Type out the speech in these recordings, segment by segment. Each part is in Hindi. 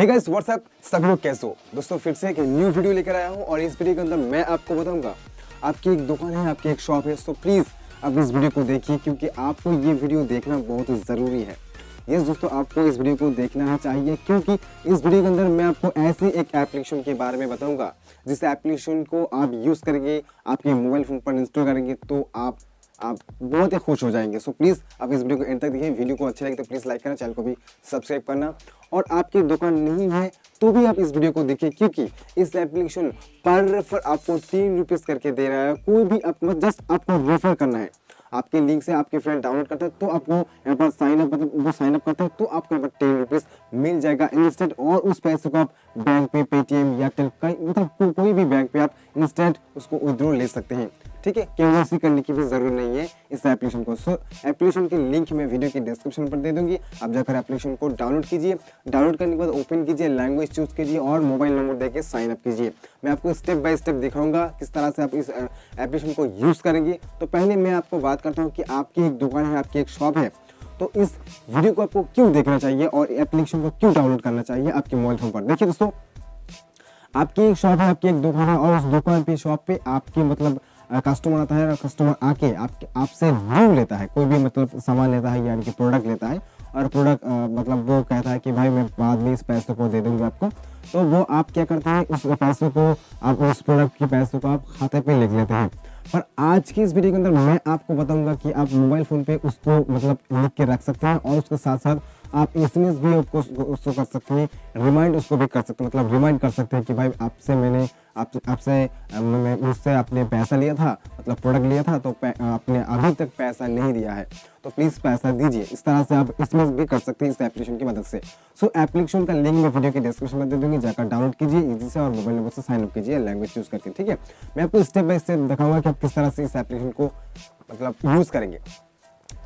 हे गाइस व्हाट्सअप, सब लोग कैसे हो दोस्तों। फिर से एक न्यू वीडियो लेकर आया हूँ और इस वीडियो के अंदर मैं आपको बताऊंगा आपकी एक दुकान है, आपकी एक शॉप है, सो प्लीज़ आप इस वीडियो को देखिए क्योंकि आपको ये वीडियो देखना बहुत ही ज़रूरी है। यस दोस्तों, आपको इस वीडियो को देखना चाहिए क्योंकि इस वीडियो के अंदर मैं आपको ऐसे एक एप्लीकेशन के बारे में बताऊंगा जिस एप्लीकेशन को आप यूज़ करेंगे, आपके मोबाइल फ़ोन पर इंस्टॉल करेंगे तो आप बहुत ही खुश हो जाएंगे। सो प्लीज़ आप इस वीडियो को एंड तक देखिए। वीडियो को अच्छा लगे तो प्लीज़ लाइक करना, चैनल को भी सब्सक्राइब करना, और आपकी दुकान नहीं है तो भी आप इस वीडियो को देखिए क्योंकि इस एप्लीकेशन पर रेफर आपको 3 रुपीज़ करके दे रहा है। कोई भी आपको जस्ट आपको रेफर करना है, आपके लिंक से आपके फ्रेंड डाउनलोड करता है तो आपको यहाँ पर साइन अप, मतलब वो साइन अप करता है तो आपको यहाँ पर 10 रुपीज़ मिल जाएगा इंस्टेंट, और उस पैसे को आप बैंक पे, पेटीएम या मतलब कोई भी बैंक पे आप इंस्टेंट उसको विड्रॉ ले सकते हैं। ठीक है, केवाईसी करने की भी जरूरत नहीं है इस एप्लीकेशन को। सो एप्लीकेशन की लिंक मैं वीडियो के डिस्क्रिप्शन पर दे दूंगी, आप जाकर एप्लीकेशन को डाउनलोड कीजिए। डाउनलोड करने के बाद ओपन कीजिए, लैंग्वेज चूज कीजिए और मोबाइल नंबर देके साइन अप कीजिए। मैं आपको स्टेप बाय स्टेप दिखाऊंगा किस तरह से आप इस एप्लीकेशन को यूज़ करेंगे। तो पहले मैं आपको बात करता हूँ कि आपकी एक दुकान है, आपकी एक शॉप है, तो इस वीडियो को आपको क्यों देखना चाहिए और एप्लीकेशन को क्यों डाउनलोड करना चाहिए आपके मोबाइल फोन पर। देखिए दोस्तों, आपकी एक शॉप है, आपकी एक दुकान है और उस दुकान पे, शॉप पे आपकी मतलब कस्टमर आता है और कस्टमर आके आपसे ड्यू लेता है, कोई भी मतलब सामान लेता है यानी कि प्रोडक्ट लेता है, और प्रोडक्ट मतलब वो कहता है कि भाई मैं बाद में इस पैसे को दे दूंगा आपको, तो वो आप क्या करते हैं, उस पैसे को आप उस प्रोडक्ट के पैसे को आप खाते पे लिख लेते हैं। पर आज की इस वीडियो के अंदर मैं आपको बताऊंगा कि आप मोबाइल फ़ोन पे उसको मतलब लिख के रख सकते हैं और उसके साथ साथ आप एसएमएस भी उसको कर सकते हैं, रिमाइंड उसको भी कर सकते हैं, मतलब रिमाइंड कर सकते हैं कि भाई मुझसे आपने पैसा लिया था, मतलब प्रोडक्ट लिया था, तो आपने अभी तक पैसा नहीं दिया है तो प्लीज़ पैसा दीजिए। इस तरह से आप एसएमएस भी कर सकते हैं इस एप्लीकेशन की मदद से। सो एप्लीकेशन का लिंक मैं वीडियो के डिस्क्रिप्शन में दे दूंगी, जाकर डाउनलोड कीजिए इजी से और मोबाइल नंबर से साइन अप कीजिए लैंग्वेज चूज करके। ठीक है, मैं आपको स्टेप बाय स्टेप दिखाऊंगा कि आप किस तरह से इस एप्लीकेशन को मतलब यूज़ करेंगे।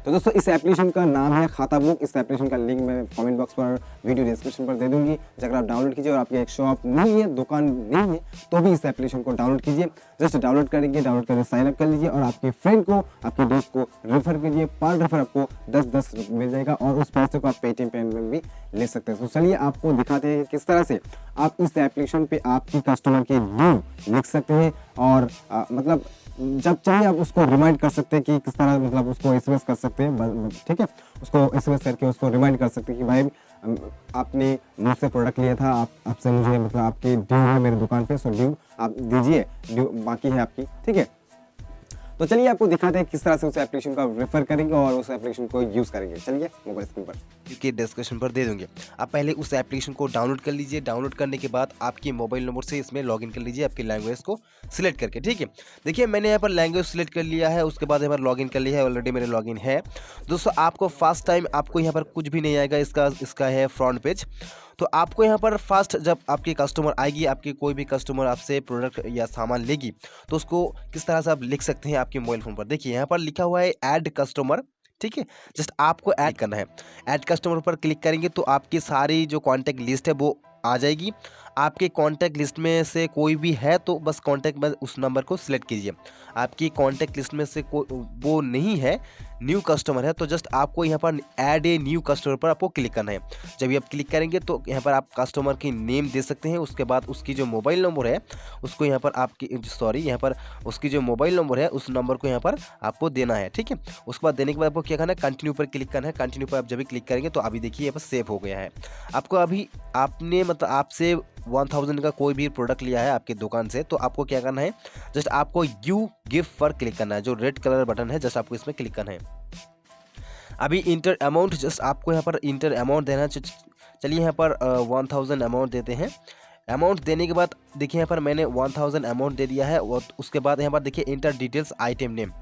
तो दोस्तों, इस एप्लीकेशन का नाम है खाताबुक। इस एप्लीकेशन का लिंक मैं कमेंट बॉक्स पर, वीडियो डिस्क्रिप्शन पर दे दूंगी, जाकर आप डाउनलोड कीजिए। और आपकी एक शॉप नहीं है, दुकान नहीं है, तो भी इस एप्लीकेशन को डाउनलोड कीजिए। जस्ट डाउनलोड करेंगे, डाउनलोड करके साइन अप कर लीजिए और आपके फ्रेंड को, आपके दोस्त को रेफर कीजिए। पर रेफर आपको 10 रुपये मिल जाएगा और उस पैसे को आप पेटीएम पे भी ले सकते हैं। तो चलिए आपको दिखाते हैं किस तरह से आप इस एप्लीकेशन पे आपकी कस्टमर के ड्यू लिख सकते हैं और मतलब जब चाहे आप उसको रिमाइंड कर सकते हैं कि किस तरह, मतलब उसको एसएमएस कर सकते हैं। ठीक है, उसको एसएमएस करके उसको रिमाइंड कर सकते हैं कि भाई आपने मुझसे प्रोडक्ट लिया था, आपसे मुझे मतलब आपकी ड्यू है मेरी दुकान पे, सो ड्यू आप दीजिए, ड्यू बाकी है आपकी। ठीक है, तो चलिए आपको दिखाते हैं किस तरह से उस एप्लीकेशन का रेफर करेंगे और उस एप्लीकेशन को यूज़ करेंगे। चलिए मोबाइल स्क्रीन पर के डिस्क्रिप्शन पर दे दूंगे। आप पहले उस एप्लीकेशन को डाउनलोड कर लीजिए। डाउनलोड करने के बाद आपके मोबाइल नंबर से इसमें लॉगिन कर लीजिए, आपकी लैंग्वेज को सिलेक्ट करके। ठीक है, देखिए मैंने यहाँ पर लैंग्वेज सिलेक्ट कर लिया है, उसके बाद यहाँ पर लॉगिन कर लिया है, ऑलरेडी मेरे लॉगिन है। दोस्तों, आपको फर्स्ट टाइम आपको यहाँ पर कुछ भी नहीं आएगा, इसका है फ्रंट पेज। तो आपको यहाँ पर फर्स्ट जब आपकी कस्टमर आएगी, आपकी कोई भी कस्टमर आपसे प्रोडक्ट या सामान लेगी, तो उसको किस तरह से आप लिख सकते हैं आपके मोबाइल फ़ोन पर। देखिए यहाँ पर लिखा हुआ है ऐड कस्टमर। ठीक है, जस्ट आपको ऐड करना है। ऐड कस्टमर पर क्लिक करेंगे तो आपकी सारी जो कॉन्टैक्ट लिस्ट है वो आ जाएगी। आपके कॉन्टैक्ट लिस्ट में से कोई भी है तो बस कॉन्टैक्ट में उस नंबर को सिलेक्ट कीजिए। आपकी कॉन्टैक्ट लिस्ट में से वो नहीं है, न्यू कस्टमर है, तो जस्ट आपको यहाँ पर ऐड ए न्यू कस्टमर पर आपको क्लिक करना है। जब ये आप क्लिक करेंगे तो यहाँ पर आप कस्टमर की नेम दे सकते हैं। उसके बाद उसकी जो मोबाइल नंबर है उसको यहाँ पर यहाँ पर उसकी जो मोबाइल नंबर है उस नंबर को यहाँ पर आपको देना है। ठीक है, उसके बाद देने के बाद आपको क्या करना है, कंटिन्यू पर क्लिक करना है। कंटिन्यू पर आप जब भी क्लिक करेंगे तो अभी देखिए यहाँ पर सेव हो गया है। आपको अभी आपने मतलब आपसे 1000 का कोई भी प्रोडक्ट लिया है आपकी दुकान से, तो आपको क्या करना है, जस्ट आपको यू गिफ्ट पर क्लिक करना है, जो रेड कलर बटन है, जस्ट आपको इसमें क्लिक करना है। अभी इंटर अमाउंट, जस्ट आपको यहाँ पर इंटर अमाउंट देना है। चलिए यहाँ पर 1000 अमाउंट देते हैं। अमाउंट देने के बाद देखिए यहाँ पर मैंने 1000 अमाउंट दे दिया है। और उसके बाद यहाँ पर देखिए इंटर डिटेल्स आइटम नेम।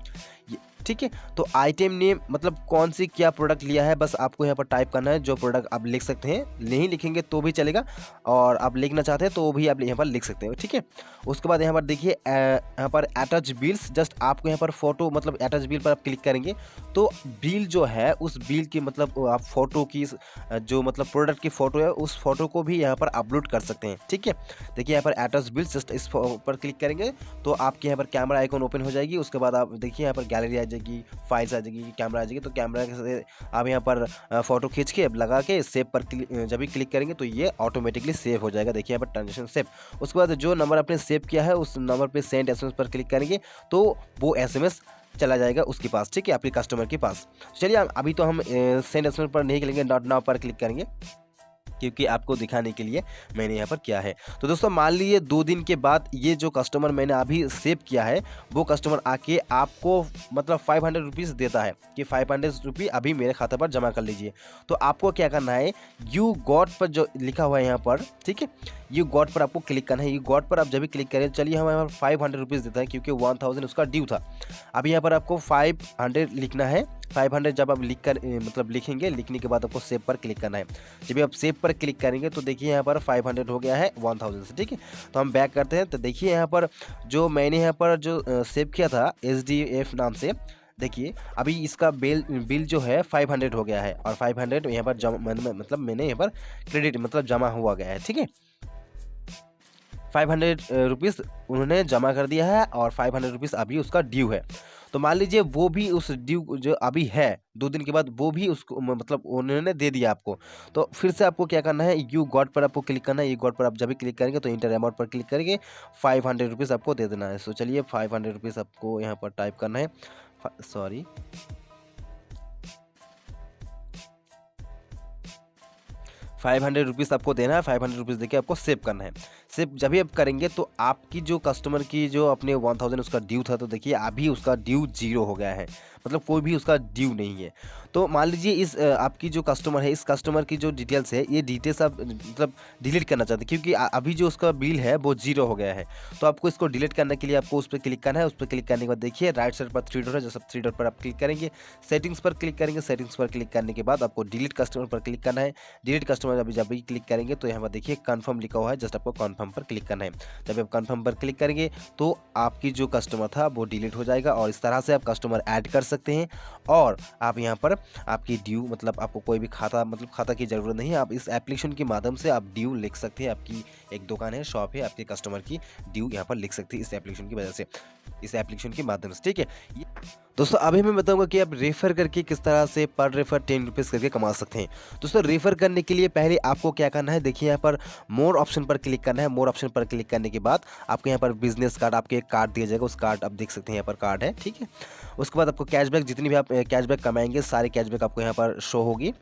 ठीक है, तो आइटम नेम मतलब कौन सी क्या प्रोडक्ट लिया है, बस आपको यहाँ पर टाइप करना है। जो प्रोडक्ट आप लिख सकते हैं, नहीं लिखेंगे तो भी चलेगा, और आप लिखना चाहते हैं तो भी आप यहाँ पर लिख सकते हैं। ठीक है, उसके बाद यहाँ पर देखिए यहाँ पर अटैच बिल्स, जस्ट आपको यहाँ पर फोटो, मतलब अटैच बिल पर आप क्लिक करेंगे तो बिल जो है उस बिल की मतलब आप फोटो की जो मतलब प्रोडक्ट की फ़ोटो है उस फोटो को भी यहाँ पर अपलोड कर सकते हैं। ठीक है, देखिए यहाँ पर अटैच बिल्स, जस्ट इस पर क्लिक करेंगे तो आपके यहाँ पर कैमरा आइकॉन ओपन हो जाएगी। उसके बाद आप देखिए यहाँ पर गैलरी जाएगी, फाइल्स आ जाएगी, कैमरा आ जाएगी। तो कैमरा से आप यहाँ पर फ़ोटो खींच के अब लगा के सेव पर जब भी क्लिक करेंगे तो ये ऑटोमेटिकली सेव हो जाएगा। देखिए यहाँ पर ट्रांजेक्शन सेव। उसके बाद जो नंबर आपने सेव किया है उस नंबर पे सेंड एसएमएस पर क्लिक करेंगे तो वो एसएमएस चला जाएगा उसके पास, ठीक है, आपके कस्टमर के पास। चलिए अभी तो हम सेंड एसएमएस पर नहीं करेंगे, नॉट नाउ पर क्लिक करेंगे, क्योंकि आपको दिखाने के लिए मैंने यहाँ पर किया है। तो दोस्तों मान लीजिए 2 दिन के बाद ये जो कस्टमर मैंने अभी सेव किया है वो कस्टमर आके आपको मतलब 500 रुपीज़ देता है कि 500 रुपये अभी मेरे खाते पर जमा कर लीजिए। तो आपको क्या करना है, यू गॉट पर जो लिखा हुआ है यहाँ पर, ठीक है, यू गॉट पर आपको क्लिक करना है। यू गॉट पर आप जब भी क्लिक करें, चलिए हम यहाँ पर 500 रुपीज़ देता है क्योंकि 1000 उसका ड्यू था। अभी यहाँ पर आपको 500 लिखना है। 500 जब आप मतलब लिखेंगे, लिखने के बाद आपको सेव पर क्लिक करना है। जब आप सेव पर क्लिक करेंगे तो देखिए यहाँ पर 500 हो गया है 1000 से, ठीक है। तो हम बैक करते हैं। तो देखिए यहाँ पर जो मैंने यहाँ पर जो सेव किया था SDF नाम से, देखिए अभी इसका बिल जो है 500 हो गया है और 500 यहाँ पर मतलब मैंने यहाँ पर क्रेडिट मतलब जमा हुआ गया है, ठीक है। 500 रुपीज़ उन्होंने जमा कर दिया है और 500 रुपीज़ अभी उसका ड्यू है। तो मान लीजिए वो भी उस ड्यू जो अभी है 2 दिन के बाद वो भी उसको मतलब उन्होंने दे दिया आपको। तो फिर से आपको क्या करना है, यू गॉट पर आपको क्लिक करना है। यू गॉट पर आप जब भी क्लिक करेंगे तो इंटर अमाउंट पर क्लिक करेंगे, 500 रुपीज़ आपको दे देना है। सो चलिए 500 रुपीज़ आपको यहाँ पर टाइप करना है, सॉरी 500 रुपीज़ आपको देना है। 500 रुपीज़ देके आपको सेव करना है। सेव जब भी आप करेंगे तो आपकी जो कस्टमर की जो अपने 1000 उसका ड्यू था, तो देखिए अभी उसका ड्यू 0 हो गया है, मतलब कोई भी उसका ड्यू नहीं है। तो मान लीजिए इस आपकी जो कस्टमर है, इस कस्टमर की जो डिटेल्स है, ये डिटेल्स आप मतलब डिलीट करना चाहते हैं क्योंकि अभी जो उसका बिल है वो 0 हो गया है। तो आपको इसको डिलीट करने के लिए आपको उस पर क्लिक करना है। उस पर क्लिक करने के बाद देखिए राइट साइड पर 3 डॉट है, जैसे 3 डॉट पर आप क्लिक करेंगे, सेटिंग्स पर क्लिक करेंगे। सेटिंग्स पर क्लिक करने के बाद आपको डिलीट कस्टमर पर क्लिक करना है। डिलीट कस्टमर अभी जब भी क्लिक करेंगे तो यहाँ पर देखिए कन्फर्म लिखा हुआ है, जस्ट आपको कन्फर्म पर क्लिक करना है। जब आप कन्फर्म पर क्लिक करेंगे तो आपकी जो कस्टमर था वो डिलीट हो जाएगा और इस तरह से आप कस्टमर ऐड कर सकते हैं। और आप यहाँ पर आपकी ड्यू मतलब आपको कोई भी खाता की ज़रूरत नहीं है, आप इस एप्लीकेशन के माध्यम से आप ड्यू लिख सकते हैं। आपकी एक दुकान है, शॉप है, आपके कस्टमर की ड्यू यहाँ पर लिख सकते हैं इस एप्लीकेशन की वजह से, इस एप्लीकेशन के माध्यम से, ठीक है। दोस्तों अभी मैं बताऊंगा कि आप रेफर करके किस तरह से पर रेफर 10 रुपीज़ करके कमा सकते हैं। दोस्तों रेफर करने के लिए पहले आपको क्या करना है, देखिए यहाँ पर मोर ऑप्शन पर क्लिक करना है। मोर ऑप्शन पर क्लिक करने के बाद आपको यहाँ पर बिजनेस कार्ड, आपके एक कार्ड दिया जाएगा, उस कार्ड आप देख सकते हैं यहाँ पर कार्ड है, ठीक है। उसके बाद आपको कैशबैक, जितनी भी आप कैशबैक कमाएंगे सारे कैशबैक आपको यहाँ पर शो होगी।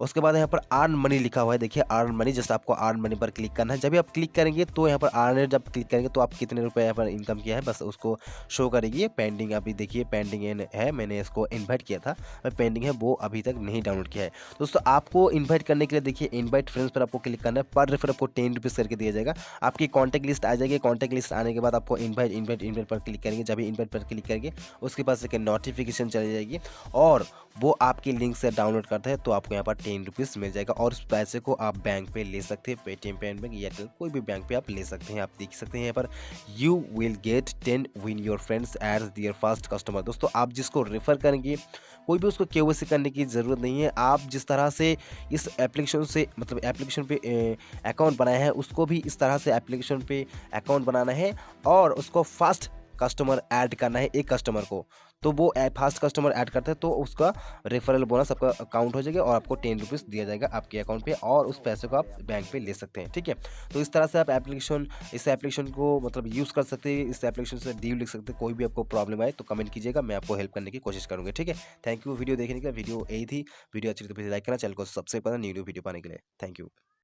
उसके बाद यहाँ पर अर्न मनी लिखा हुआ है, देखिए अर्न मनी, जस्ट आपको अर्न मनी पर क्लिक करना है। जब भी आप क्लिक करेंगे तो यहाँ पर अर्न, जब क्लिक करेंगे तो आप कितने रुपए यहाँ पर इनकम किया है बस उसको शो करेगी। पेंडिंग अभी देखिए पेंडिंग है, मैंने इसको इन्वाइट किया था, पेंडिंग है, वो अभी तक नहीं डाउनलोड किया है। दोस्तों आपको इन्वाइट करने के लिए देखिए इन्वाइट फ्रेंड्स पर आपको क्लिक करना है। पर रेफर आपको 10 रुपीज़ करके दिया जाएगा। आपकी कॉन्टैक्ट लिस्ट आ जाएगी। कॉन्टैक्ट लिस्ट आने के बाद आपको इन्वाइट पर क्लिक करेंगे। जब भी इन्वाइट पर क्लिक करेंगे उसके पास एक नोटिफिकेशन चली जाएगी और वो आपके लिंक से डाउनलोड करता है तो आपको यहाँ पर 10 रुपीज़ मिल जाएगा और उस पैसे को आप बैंक पे ले सकते हैं, पेटीएम पे, बैंक, एयरटेल, कोई भी बैंक पे आप ले सकते हैं। आप देख सकते हैं यहाँ पर you will get 10 win your friends as their first customer. दोस्तों आप जिसको रेफर करेंगे कोई भी उसको केवाईसी करने की ज़रूरत नहीं है। आप जिस तरह से इस एप्लीकेशन से मतलब एप्लीकेशन पे अकाउंट बनाया है उसको भी इस तरह से एप्लीकेशन पे अकाउंट बनाना है और उसको फर्स्ट कस्टमर ऐड करना है एक कस्टमर को। तो वो फास्ट कस्टमर ऐड करते हैं तो उसका रेफरल बोनस आपका अकाउंट हो जाएगा और आपको 10 रुपीज़ दिया जाएगा आपके अकाउंट पे और उस पैसे को आप बैंक पे ले सकते हैं, ठीक है। तो इस तरह से आप इस एप्लीकेशन को मतलब यूज़ कर सकते हैं। इस एप्लीकेशन से डील लिख सकते हैं। कोई भी आपको प्रॉब्लम आए तो कमेंट कीजिएगा, मैं आपको हेल्प करने की कोशिश करूँगा, ठीक है। थैंक यू वीडियो देखने का। वीडियो यही थी। वीडियो अच्छी लगी तो प्लीज़ लाइक करना, चैनल को सब्सक्राइब करना न्यू वीडियो पाने के लिए। Thank you.